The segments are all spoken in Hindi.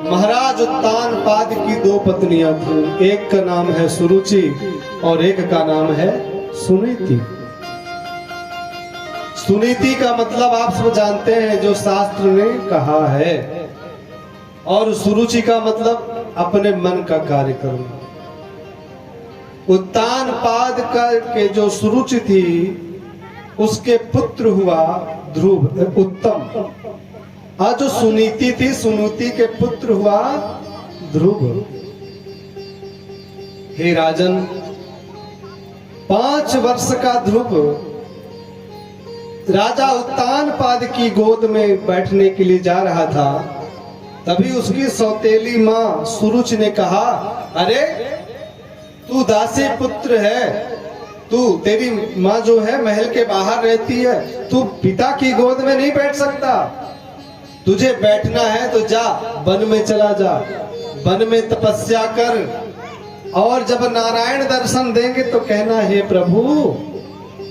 महाराज उत्तानपाद की दो पत्नियां थीं, एक का नाम है सुरुचि और एक का नाम है सुनीति। सुनीति का मतलब आप सब जानते हैं, जो शास्त्र ने कहा है, और सुरुचि का मतलब अपने मन का कार्य करना। उत्तानपाद के जो सुरुचि थी, उसके पुत्र हुआ ध्रुव उत्तम, और जो सुनीति थी, सुनीति के पुत्र हुआ ध्रुव। हे राजन, 5 वर्ष का ध्रुव राजा उत्तानपाद की गोद में बैठने के लिए जा रहा था। तभी उसकी सौतेली मां सुरुचि ने कहा, अरे तू दासी पुत्र है, तेरी माँ जो है महल के बाहर रहती है, तू पिता की गोद में नहीं बैठ सकता। तुझे बैठना है तो जा, वन में चला जा, वन में तपस्या कर, और जब नारायण दर्शन देंगे तो कहना, हे प्रभु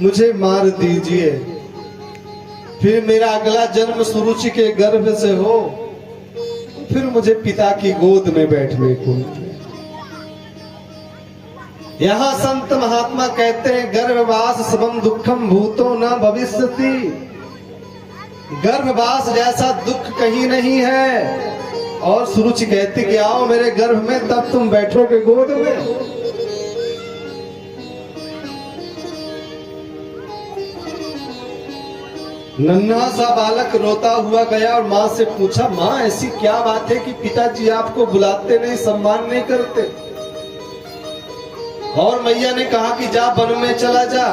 मुझे मार दीजिए, फिर मेरा अगला जन्म सुरुचि के गर्भ से हो, फिर मुझे पिता की गोद में बैठने को। यहाँ संत महात्मा कहते हैं, गर्भवास सबम दुखम भूतो न भविष्यति। गर्भवास जैसा दुख कहीं नहीं है। और सुरुचि कहती कि आओ मेरे गर्भ में, तब तुम बैठोगे गोद में। नन्हा सा बालक रोता हुआ गया और माँ से पूछा, माँ ऐसी क्या बात है कि पिताजी आपको बुलाते नहीं, सम्मान नहीं करते? और मैया ने कहा कि जा वन में चला जा,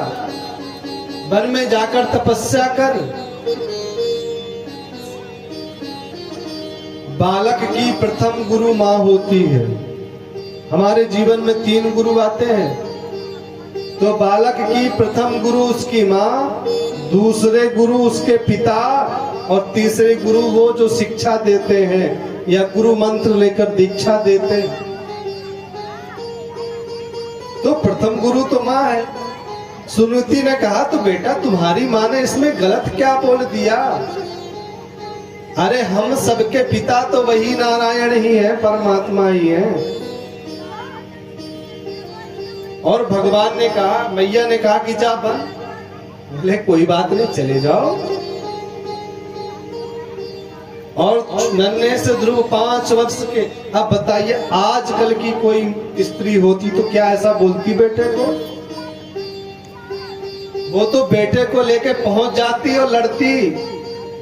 वन में जाकर तपस्या कर। बालक की प्रथम गुरु माँ होती है। हमारे जीवन में 3 गुरु आते हैं, तो बालक की प्रथम गुरु उसकी माँ, दूसरे गुरु उसके पिता, और तीसरे गुरु वो जो शिक्षा देते हैं या गुरु मंत्र लेकर दीक्षा देते हैं। तो प्रथम गुरु तो माँ है। सुनीति ने कहा, तो बेटा तुम्हारी माँ ने इसमें गलत क्या बोल दिया? अरे हम सबके पिता तो वही नारायण ही है, परमात्मा ही है। और भगवान ने कहा, मैया ने कहा कि जा बन। बोले कोई बात नहीं, चले जाओ। और नन्हे से ध्रुव 5 वर्ष के। अब बताइए, आजकल की कोई स्त्री होती तो क्या ऐसा बोलती बेटे को? वो तो बेटे को लेके पहुंच जाती और लड़ती,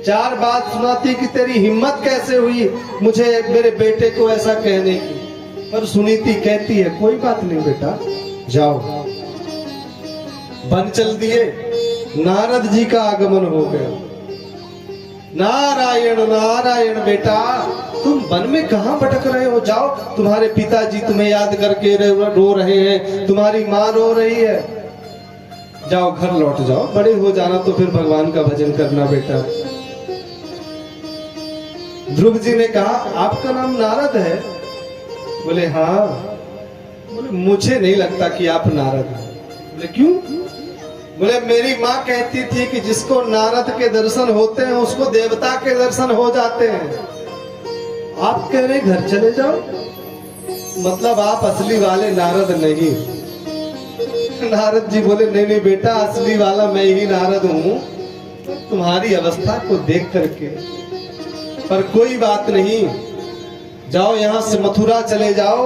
4 बात सुनाती कि तेरी हिम्मत कैसे हुई मुझे मेरे बेटे को ऐसा कहने की। पर सुनीति कहती है, कोई बात नहीं बेटा, जाओ। वन चल दिए। नारद जी का आगमन हो गया। नारायण नारायण, बेटा तुम वन में कहां भटक रहे हो? जाओ, तुम्हारे पिताजी तुम्हें याद करके रो रहे हैं, तुम्हारी माँ रो रही है, जाओ घर लौट जाओ। बड़े हो जाना तो फिर भगवान का भजन करना बेटा। ध्रुव जी ने कहा, आपका नाम नारद है? बोले हाँ। बोले मुझे नहीं लगता कि आप नारद हैं। बोले क्यों? बोले मेरी माँ कहती थी कि जिसको नारद के दर्शन होते हैं उसको देवता के दर्शन हो जाते हैं। आप कह रहे घर चले जाओ, मतलब आप असली वाले नारद नहीं। नारद जी बोले नहीं नहीं बेटा, असली वाला मैं ही नारद हूँ, तुम्हारी अवस्था को देख करके। पर कोई बात नहीं, जाओ यहाँ से मथुरा चले जाओ,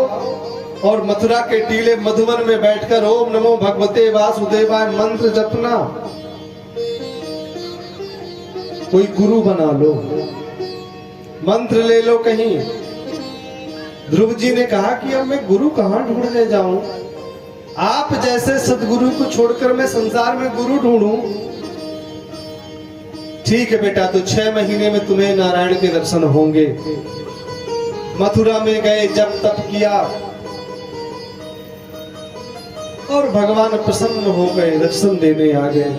और मथुरा के टीले मधुवन में बैठकर ओम नमो भगवते वासुदेवाय मंत्र जपना। कोई गुरु बना लो, मंत्र ले लो कहीं। ध्रुव जी ने कहा कि अब मैं गुरु कहाँ ढूंढने जाऊं? आप जैसे सदगुरु को छोड़कर मैं संसार में गुरु ढूंढूं? ठीक है बेटा, तो 6 महीने में तुम्हें नारायण के दर्शन होंगे। मथुरा में गए, जप तप किया, और भगवान प्रसन्न हो गए, दर्शन देने आ गए।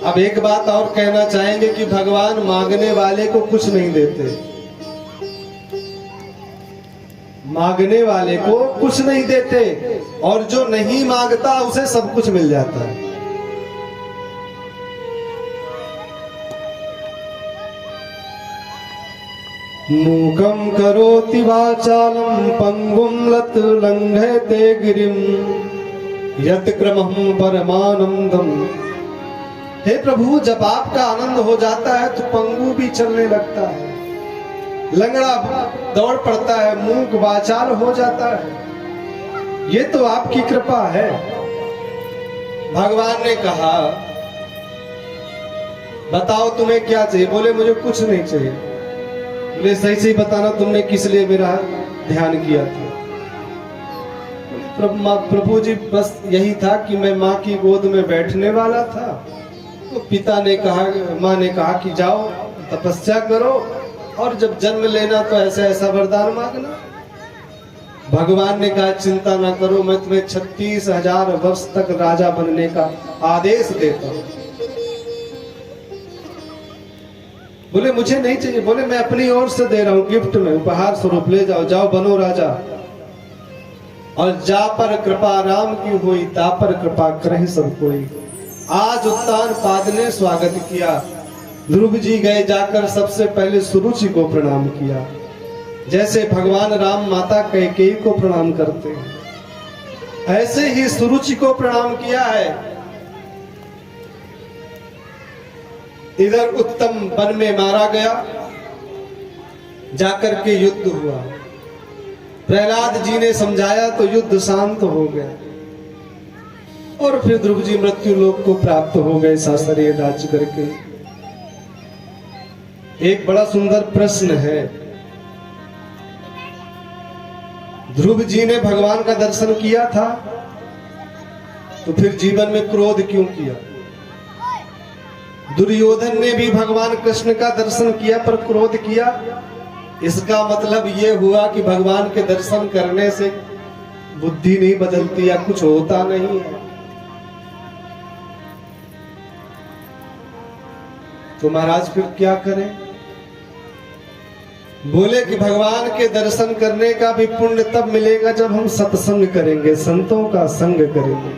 अब एक बात और कहना चाहेंगे कि भगवान मांगने वाले को कुछ नहीं देते। मांगने वाले को कुछ नहीं देते, और जो नहीं मांगता उसे सब कुछ मिल जाता है। मूकं करोति वाचालं पंगुं लंघयते गिरिं यत्क्रमं परमानंदम। हे प्रभु, जब आपका आनंद हो जाता है तो पंगु भी चलने लगता है, लंगड़ा दौड़ पड़ता है, मूक वाचाल हो जाता है। ये तो आपकी कृपा है। भगवान ने कहा, बताओ तुम्हें क्या चाहिए? बोले मुझे कुछ नहीं चाहिए। बोले सही सही बताना, तुमने किस लिए मेरा ध्यान किया था? प्रभु जी, बस यही था कि मैं माँ की गोद में बैठने वाला था, तो पिता ने कहा, माँ ने कहा कि जाओ तपस्या करो और जब जन्म लेना तो ऐसा ऐसा वरदान मांगना। भगवान ने कहा चिंता ना करो, मैं तुम्हें 36,000 वर्ष तक राजा बनने का आदेश देता हूं। बोले मुझे नहीं चाहिए। बोले मैं अपनी ओर से दे रहा हूं, गिफ्ट में, उपहार स्वरूप ले जाओ, जाओ बनो राजा। और जा पर कृपा राम की हुई, ता पर कृपा करहि सब कोई। आज उत्तानपाद ने स्वागत किया। ध्रुव जी गए, जाकर सबसे पहले सुरुचि को प्रणाम किया, जैसे भगवान राम माता कैकेयी को प्रणाम करते हैं, ऐसे ही सुरुचि को प्रणाम किया है। इधर उत्तम वन में मारा गया, जाकर के युद्ध हुआ। प्रहलाद जी ने समझाया तो युद्ध शांत हो गया और फिर ध्रुव जी मृत्यु लोक को प्राप्त हो गए सासरीय राज्य करके। एक बड़ा सुंदर प्रश्न है, ध्रुव जी ने भगवान का दर्शन किया था तो फिर जीवन में क्रोध क्यों किया? दुर्योधन ने भी भगवान कृष्ण का दर्शन किया पर क्रोध किया। इसका मतलब यह हुआ कि भगवान के दर्शन करने से बुद्धि नहीं बदलती या कुछ होता नहीं है। तो महाराज फिर क्या करें? बोले कि भगवान के दर्शन करने का भी पुण्य तब मिलेगा जब हम सत्संग करेंगे, संतों का संग करेंगे।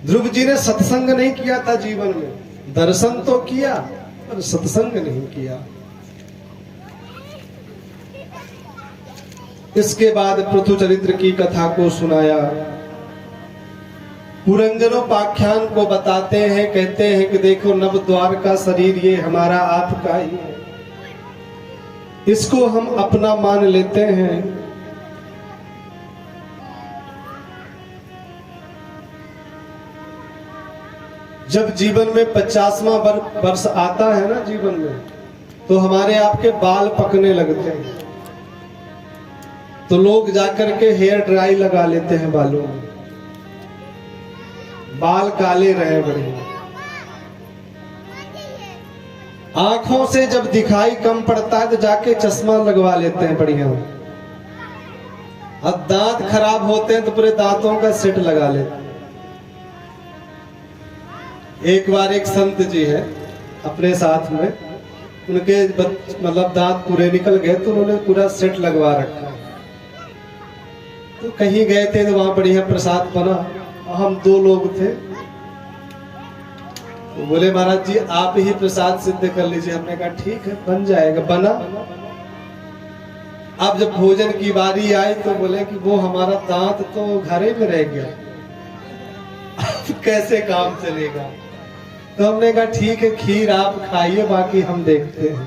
ध्रुव जी ने सत्संग नहीं किया था जीवन में, दर्शन तो किया पर सत्संग नहीं किया। इसके बाद पृथु चरित्र की कथा को सुनाया। पुरंजनोपाख्यान को बताते हैं, कहते हैं कि देखो नव द्वार का शरीर ये हमारा आपका ही है, इसको हम अपना मान लेते हैं। जब जीवन में 50वां वर्ष आता है ना जीवन में, तो हमारे आपके बाल पकने लगते हैं, तो लोग जाकर के हेयर ड्राई लगा लेते हैं बालों में, बाल काले रहे बड़े। आंखों से जब दिखाई कम पड़ता है तो जाके चश्मा लगवा लेते हैं बढ़िया। अब दांत खराब होते हैं तो पूरे दांतों का सेट लगा लेते हैं। एक बार एक संत जी है अपने साथ में, उनके मतलब दांत पूरे निकल गए तो उन्होंने पूरा सेट लगवा रखा। तो कहीं गए थे तो वहां बढ़िया प्रसाद बना, हम 2 लोग थे। तो बोले महाराज जी आप ही प्रसाद सिद्ध कर लीजिए। हमने कहा ठीक है बन जाएगा। बना। अब जब भोजन की बारी आई तो बोले कि वो हमारा दांत तो घरे में रह गया, अब कैसे काम चलेगा? तो हमने कहा ठीक है खीर आप खाइए, बाकी हम देखते हैं।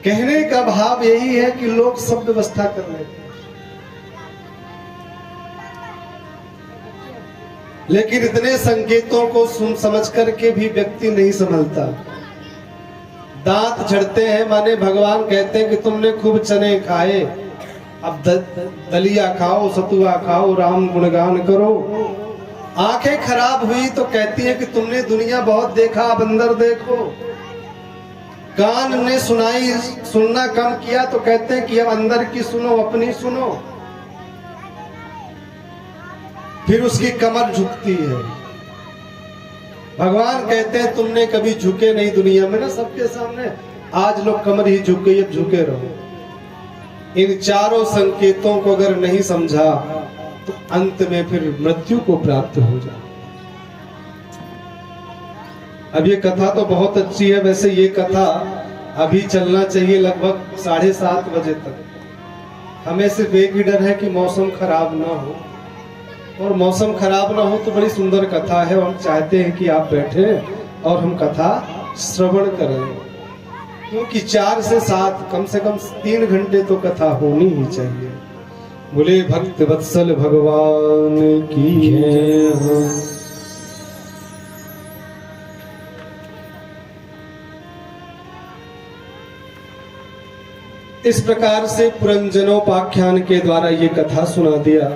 कहने का भाव यही है कि लोग सब व्यवस्था कर लेते हैं, लेकिन इतने संकेतों को सुन समझ करके भी व्यक्ति नहीं संभलता। दांत झड़ते हैं माने भगवान कहते हैं कि तुमने खूब चने खाए, अब दलिया खाओ, सतुआ खाओ, राम गुणगान करो। आंखें खराब हुई तो कहती है कि तुमने दुनिया बहुत देखा, अब अंदर देखो। कान ने सुनना कम किया तो कहते हैं कि अब अंदर की सुनो, अपनी सुनो। फिर उसकी कमर झुकती है। भगवान कहते हैं तुमने कभी झुके नहीं दुनिया में ना सबके सामने, आज लोग कमर ही झुक गई, अब झुके रहो। इन चारों संकेतों को अगर नहीं समझा तो अंत में फिर मृत्यु को प्राप्त हो जाए। अब ये कथा तो बहुत अच्छी है, वैसे ये कथा अभी चलना चाहिए लगभग 7:30 बजे तक। हमें सिर्फ एक ही डर है कि मौसम खराब ना हो, और मौसम खराब ना हो तो बड़ी सुंदर कथा है, और हम चाहते हैं कि आप बैठे और हम कथा श्रवण करें, क्योंकि 4 से 7 कम से कम 3 घंटे तो कथा होनी ही चाहिए। बोले भक्त वत्सल भगवान की जय हो। इस प्रकार से पुरंजनोपाख्यान के द्वारा ये कथा सुना दिया।